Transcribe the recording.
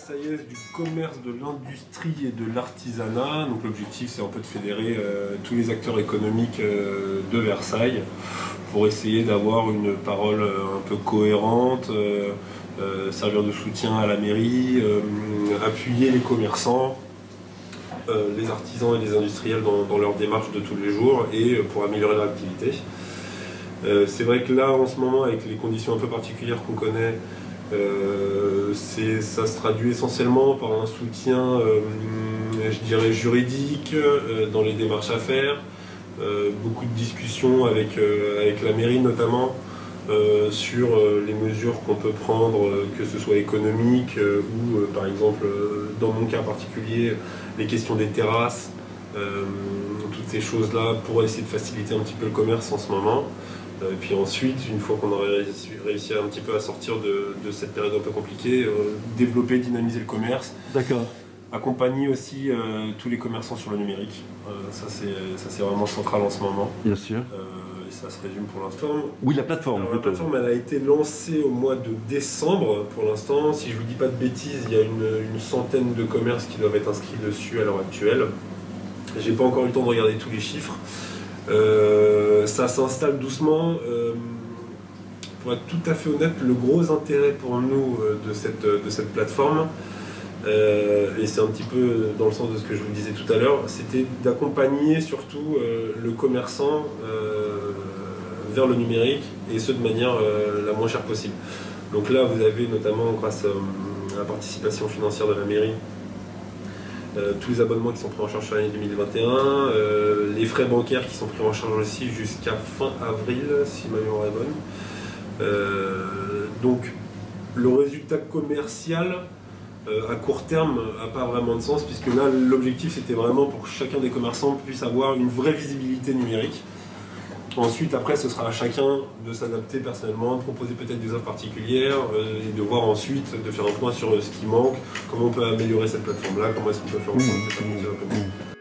versaillaise du commerce, de l'industrie et de l'artisanat. Donc l'objectif, c'est un peu de fédérer tous les acteurs économiques de Versailles pour essayer d'avoir une parole un peu cohérente, servir de soutien à la mairie, appuyer les commerçants, les artisans et les industriels dans leur démarche de tous les jours et pour améliorer leur activité. C'est vrai que là, en ce moment, avec les conditions un peu particulières qu'on connaît, ça se traduit essentiellement par un soutien, je dirais, juridique dans les démarches à faire, beaucoup de discussions avec la mairie notamment sur les mesures qu'on peut prendre, que ce soit économique ou par exemple, dans mon cas particulier, les questions des terrasses, toutes ces choses-là pour essayer de faciliter un petit peu le commerce en ce moment. Et puis ensuite, une fois qu'on aurait réussi un petit peu à sortir de cette période un peu compliquée, développer, dynamiser le commerce. D'accord. Accompagner aussi tous les commerçants sur le numérique. Ça c'est vraiment central en ce moment. Bien sûr. Et ça se résume pour l'instant. Oui, la plateforme. Alors, la plateforme, elle a été lancée au mois de décembre pour l'instant. Si je ne vous dis pas de bêtises, il y a une centaine de commerces qui doivent être inscrits dessus à l'heure actuelle. J'ai pas encore eu le temps de regarder tous les chiffres. Ça s'installe doucement. Pour être tout à fait honnête, le gros intérêt pour nous de cette plateforme, et c'est un petit peu dans le sens de ce que je vous disais tout à l'heure, c'était d'accompagner surtout le commerçant vers le numérique, et ce de manière la moins chère possible. Donc là, vous avez notamment, grâce à la participation financière de la mairie, tous les abonnements qui sont pris en charge sur l'année 2021, les frais bancaires qui sont pris en charge aussi jusqu'à fin avril, si ma mémoire est bonne. Donc le résultat commercial à court terme n'a pas vraiment de sens, puisque là l'objectif c'était vraiment pour que chacun des commerçants puisse avoir une vraie visibilité numérique. Ensuite, après, ce sera à chacun de s'adapter personnellement, de proposer peut-être des offres particulières et de voir ensuite, de faire un point sur ce qui manque, comment on peut améliorer cette plateforme-là, comment est-ce qu'on peut faire en sorte que ça fonctionne un peu mieux.